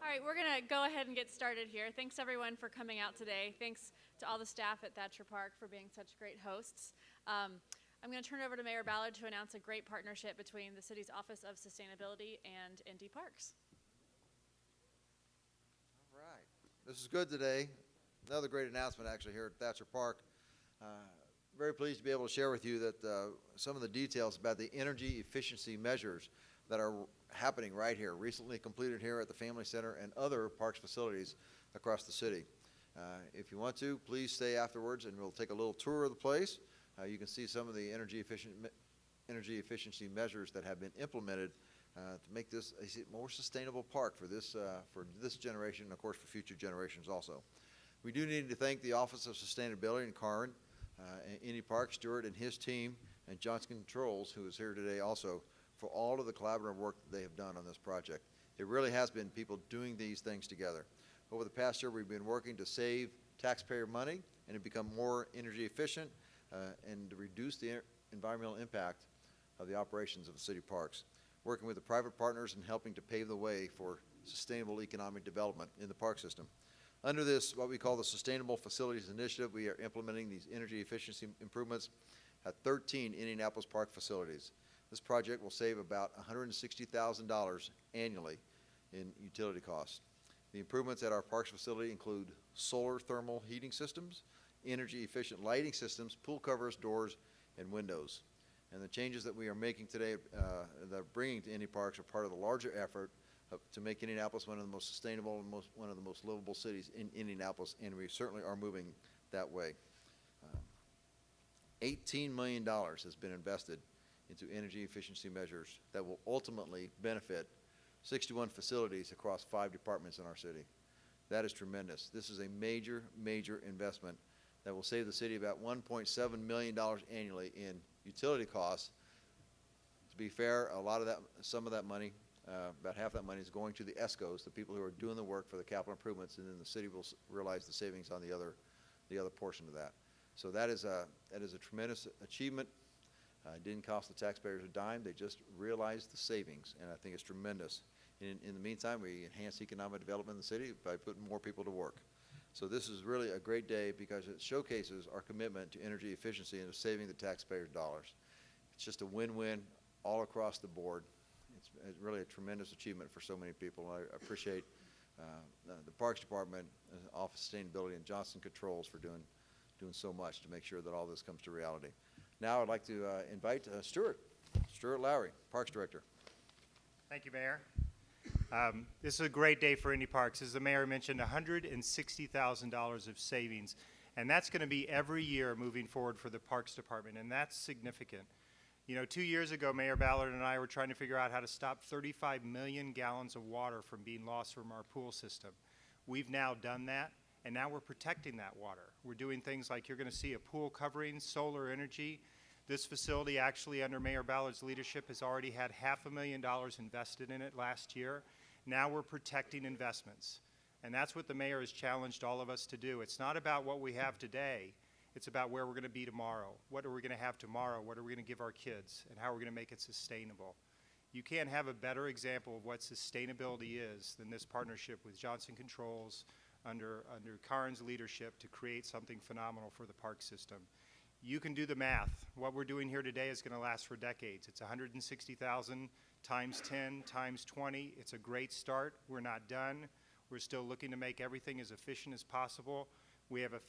All right, we're going to go ahead and get started here. Thanks everyone for coming out today. Thanks to all the staff at Thatcher Park for being such great hosts. I'm going to turn it over to Mayor Ballard to announce a great partnership between the city's Office of Sustainability and Indy Parks. All right, this is good today. Another great announcement actually here at Thatcher Park. Very pleased to be able to share with you that some of the details about the energy efficiency measures that are happening right here, recently completed here at the Family Center and other parks facilities across the city. If you want to, please stay afterwards and we'll take a little tour of the place. You can see some of the energy efficiency measures that have been implemented to make this a more sustainable park for this generation and of course for future generations also. We do need to thank the Office of Sustainability and Karin, Indy Parks, Stewart and his team, and Johnson Controls, who is here today also, for all of the collaborative work that they have done on this project. It really has been people doing these things together. Over the past year, we've been working to save taxpayer money and to become more energy efficient and to reduce the environmental impact of the operations of the city parks. Working with the private partners and helping to pave the way for sustainable economic development in the park system. Under this, what we call the Sustainable Facilities Initiative, we are implementing these energy efficiency improvements at 13 Indianapolis park facilities. This project will save about $160,000 annually in utility costs. The improvements at our parks facility include solar thermal heating systems, energy efficient lighting systems, pool covers, doors, and windows. And the changes that we are making today, that are bringing to Indy Parks, are part of the larger effort to make Indianapolis one of the most sustainable and one of the most livable cities in Indianapolis, and we certainly are moving that way. $18 million has been invested into energy efficiency measures that will ultimately benefit 61 facilities across 5 departments in our city. That is tremendous. This is a major, major investment that will save the city about $1.7 million annually in utility costs. To be fair, some of that money, about half that money is going to the ESCOs, the people who are doing the work for the capital improvements, and then the city will realize the savings on the other portion of that. So that is a tremendous achievement. It didn't cost the taxpayers a dime. They just realized the savings, and I think it's tremendous. In the meantime, we enhance economic development in the city by putting more people to work. So this is really a great day because it showcases our commitment to energy efficiency and to saving the taxpayers' dollars. It's just a win-win all across the board. It's really a tremendous achievement for so many people. I appreciate the Parks Department, Office of Sustainability, and Johnson Controls for doing so much to make sure that all this comes to reality. Now I'd like to invite Stewart Lowry, Parks Director. Thank you, Mayor. This is a great day for Indy Parks. As the Mayor mentioned, $160,000 of savings, and that's going to be every year moving forward for the Parks Department, and that's significant. You know, 2 years ago, Mayor Ballard and I were trying to figure out how to stop 35 million gallons of water from being lost from our pool system. We've now done that, and now we're protecting that water. We're doing things like you're going to see a pool covering, solar energy. This facility actually under Mayor Ballard's leadership has already had $500,000 invested in it last year. Now we're protecting investments. And that's what the mayor has challenged all of us to do. It's not about what we have today. It's about where we're going to be tomorrow. What are we going to have tomorrow? What are we going to give our kids? And how are we going to make it sustainable? You can't have a better example of what sustainability is than this partnership with Johnson Controls under Karin's leadership to create something phenomenal for the park system. You can do the math. What we're doing here today is going to last for decades. It's 160,000 times 10 times 20. It's a great start. We're not done. We're still looking to make everything as efficient as possible. We have a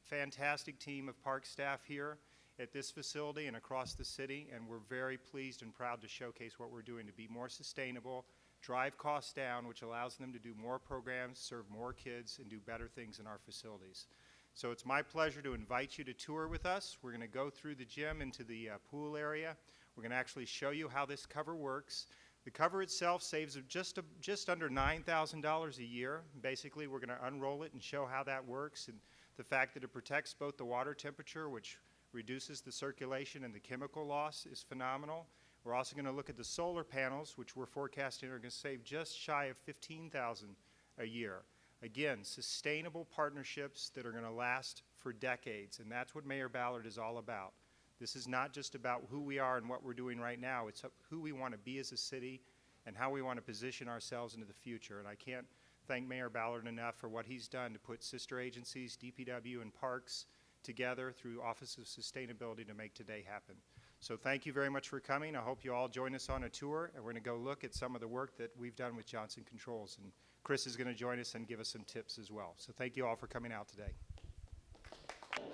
fantastic team of park staff here at this facility and across the city, and we're very pleased and proud to showcase what we're doing to be more sustainable, drive costs down, which allows them to do more programs, serve more kids, and do better things in our facilities. So it's my pleasure to invite you to tour with us. We're going to go through the gym into the pool area. We're going to actually show you how this cover works. The cover itself saves just under $9,000 a year. Basically, we're going to unroll it and show how that works, and the fact that it protects both the water temperature, which reduces the circulation, and the chemical loss is phenomenal. We're also going to look at the solar panels, which we're forecasting are going to save just shy of $15,000 a year. Again, sustainable partnerships that are going to last for decades, and that's what Mayor Ballard is all about. This is not just about who we are and what we're doing right now. It's who we want to be as a city and how we want to position ourselves into the future. And I can't thank Mayor Ballard enough for what he's done to put sister agencies, DPW and Parks, together through Office of Sustainability to make today happen. So thank you very much for coming. I hope you all join us on a tour, and we're going to go look at some of the work that we've done with Johnson Controls. And Chris is going to join us and give us some tips as well. So thank you all for coming out today.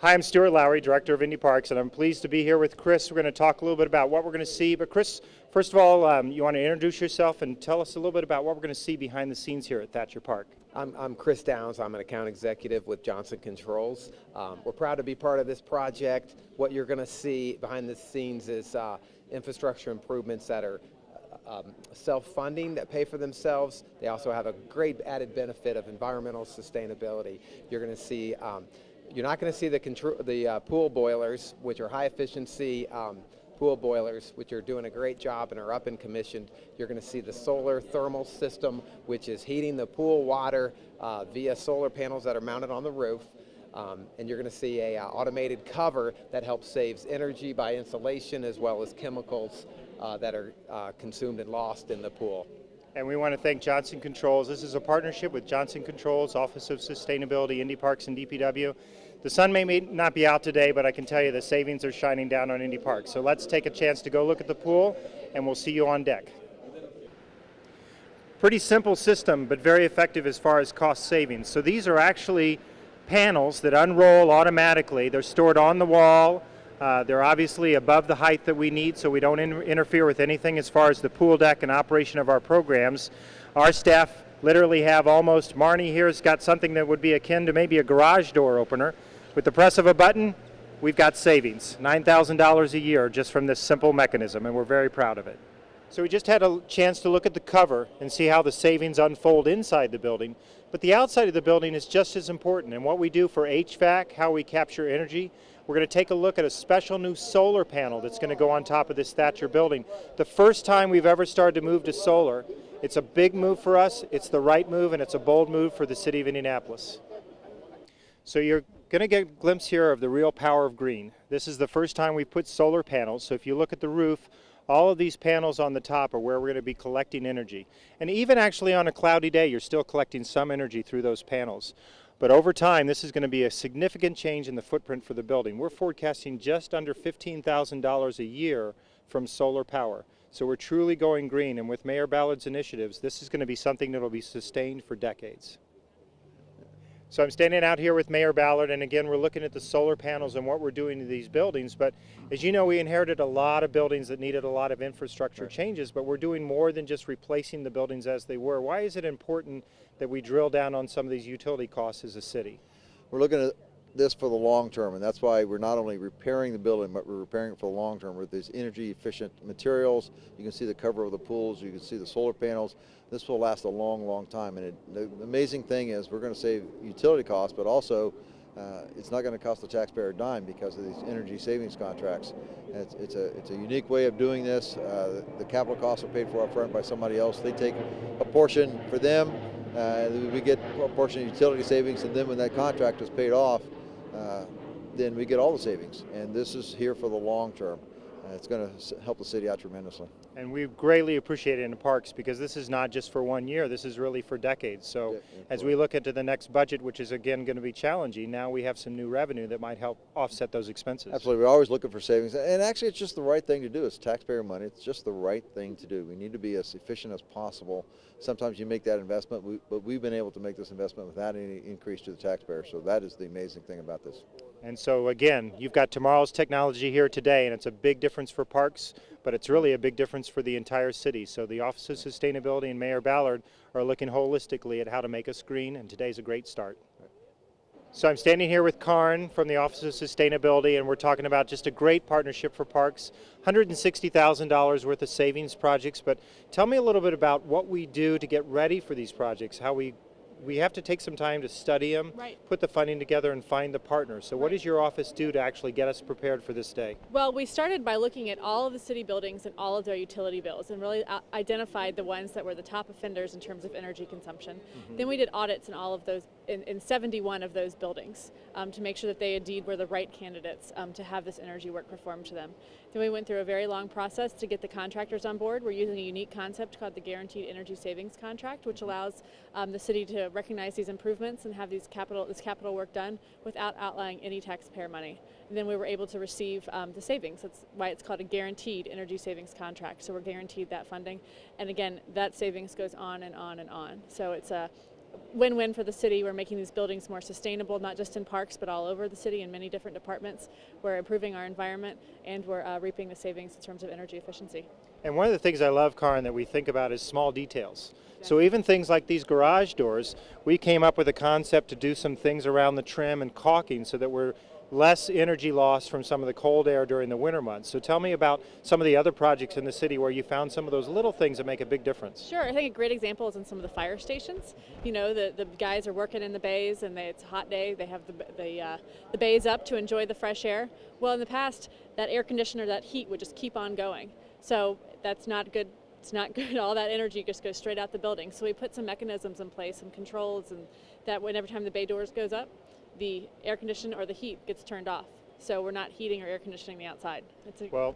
Hi, I'm Stuart Lowry, Director of Indy Parks, and I'm pleased to be here with Chris. We're going to talk a little bit about what we're going to see. But Chris, first of all, you want to introduce yourself and tell us a little bit about what we're going to see behind the scenes here at Thatcher Park. I'm Chris Downs. I'm an account executive with Johnson Controls. We're proud to be part of this project. What you're going to see behind the scenes is infrastructure improvements that are self-funding, that pay for themselves. They also have a great added benefit of environmental sustainability. You're going to see, you're not going to see the pool boilers, which are high efficiency pool boilers, which are doing a great job and are up and commissioned. You're going to see the solar thermal system, which is heating the pool water via solar panels that are mounted on the roof. And you're going to see a automated cover that helps saves energy by insulation as well as chemicals that are consumed and lost in the pool. And we want to thank Johnson Controls. This is a partnership with Johnson Controls, Office of Sustainability, Indy Parks, and DPW. The sun may not be out today, but I can tell you the savings are shining down on Indy Parks. So let's take a chance to go look at the pool, and we'll see you on deck. Pretty simple system, but very effective as far as cost savings. So these are actually panels that unroll automatically. They're stored on the wall. They're obviously above the height that we need, so we don't interfere with anything as far as the pool deck and operation of our programs. Our staff literally have almost, Marnie here has got something that would be akin to maybe a garage door opener. With the press of a button, we've got savings, $9,000 a year just from this simple mechanism, and we're very proud of it. So we just had a chance to look at the cover and see how the savings unfold inside the building, but the outside of the building is just as important. And what we do for HVAC, how we capture energy, we're going to take a look at a special new solar panel that's going to go on top of this Thatcher building. The first time we've ever started to move to solar. It's a big move for us, it's the right move, and it's a bold move for the City of Indianapolis. So you're going to get a glimpse here of the real power of green. This is the first time we put solar panels, so if you look at the roof, all of these panels on the top are where we're going to be collecting energy. And even actually on a cloudy day, you're still collecting some energy through those panels. But over time, this is going to be a significant change in the footprint for the building. We're forecasting just under $15,000 a year from solar power. So we're truly going green, and with Mayor Ballard's initiatives, this is going to be something that will be sustained for decades. So I'm standing out here with Mayor Ballard, and again, we're looking at the solar panels and what we're doing to these buildings. But as you know, we inherited a lot of buildings that needed a lot of infrastructure changes, but we're doing more than just replacing the buildings as they were. Why is it important that we drill down on some of these utility costs as a city? We're looking at this for the long term, and that's why we're not only repairing the building, but we're repairing it for the long term with these energy efficient materials. You can see the cover of the pools, you can see the solar panels. This will last a long, long time, and the amazing thing is we're going to save utility costs, but also it's not going to cost the taxpayer a dime because of these energy savings contracts. And it's a unique way of doing this. The capital costs are paid for up front by somebody else. They take a portion for them, we get a portion of utility savings, and then when that contract is paid off, then we get all the savings. And this is here for the long term. It's going to help the city out tremendously. And we greatly appreciate it in the parks because this is not just for 1 year, this is really for decades. So as we look into the next budget, which is again going to be challenging, now we have some new revenue that might help offset those expenses. Absolutely, we're always looking for savings. And actually it's just the right thing to do. It's taxpayer money, it's just the right thing to do. We need to be as efficient as possible. Sometimes you make that investment, but we've been able to make this investment without any increase to the taxpayer. So that is the amazing thing about this. And so again, you've got tomorrow's technology here today, and it's a big difference for parks, but it's really a big difference for the entire city. So the Office of Sustainability and Mayor Ballard are looking holistically at how to make us green, and today's a great start. So I'm standing here with Karn from the Office of Sustainability, and we're talking about just a great partnership for parks, $160,000 worth of savings projects. But tell me a little bit about what we do to get ready for these projects, how we we have to take some time to study them, Right. put the funding together, and find the partners. So what does your office do to actually get us prepared for this day? Well, we started by looking at all of the city buildings and all of their utility bills and really identified the ones that were the top offenders in terms of energy consumption. Then we did audits in all of those, in 71 of those buildings to make sure that they indeed were the right candidates to have this energy work performed to them. Then we went through a very long process to get the contractors on board. We're using a unique concept called the Guaranteed Energy Savings Contract, which allows the city to recognize these improvements and have this capital work done without outlaying any taxpayer money. And then we were able to receive the savings. That's why it's called a Guaranteed Energy Savings Contract. So we're guaranteed that funding. And again, that savings goes on and on and on. So it's a win-win for the city. We're making these buildings more sustainable, not just in parks, but all over the city in many different departments. We're improving our environment, and we're reaping the savings in terms of energy efficiency. And one of the things I love, Karin, that we think about is small details. So even things like these garage doors, we came up with a concept to do some things around the trim and caulking so that we're less energy loss from some of the cold air during the winter months. So tell me about some of the other projects in the city where you found some of those little things that make a big difference. Sure, I think a great example is in some of the fire stations. You know, the guys are working in the bays and it's a hot day. They have the bays up to enjoy the fresh air. Well, in the past, that air conditioner, that heat would just keep on going. So that's not good. It's not good. All that energy just goes straight out the building. So we put some mechanisms in place, some controls, and that whenever time the bay doors goes up, the air conditioner or the heat gets turned off. So we're not heating or air conditioning the outside. It's a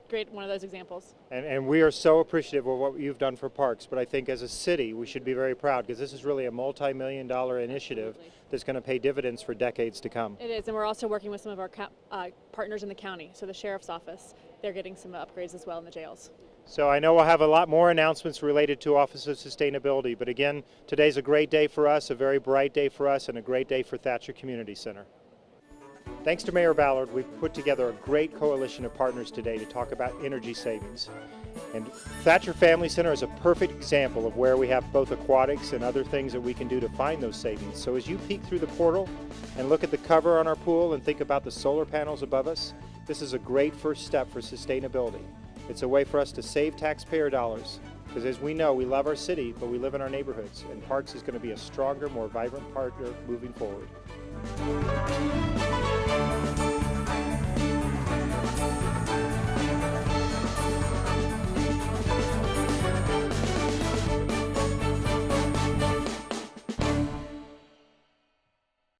great one of those examples. And we are so appreciative of what you've done for parks, but I think as a city we should be very proud because this is really a multi-million-dollar initiative that's going to pay dividends for decades to come. It is, and we're also working with some of our partners in the county. So the sheriff's office, they're getting some upgrades as well in the jails. So I know we'll have a lot more announcements related to Office of Sustainability, but again, today's a great day for us, a very bright day for us, and a great day for Thatcher Community Center. Thanks to Mayor Ballard, we've put together a great coalition of partners today to talk about energy savings. And Thatcher Family Center is a perfect example of where we have both aquatics and other things that we can do to find those savings. So as you peek through the portal and look at the cover on our pool and think about the solar panels above us, this is a great first step for sustainability. It's a way for us to save taxpayer dollars, because as we know, we love our city, but we live in our neighborhoods, and Parks is going to be a stronger, more vibrant partner moving forward.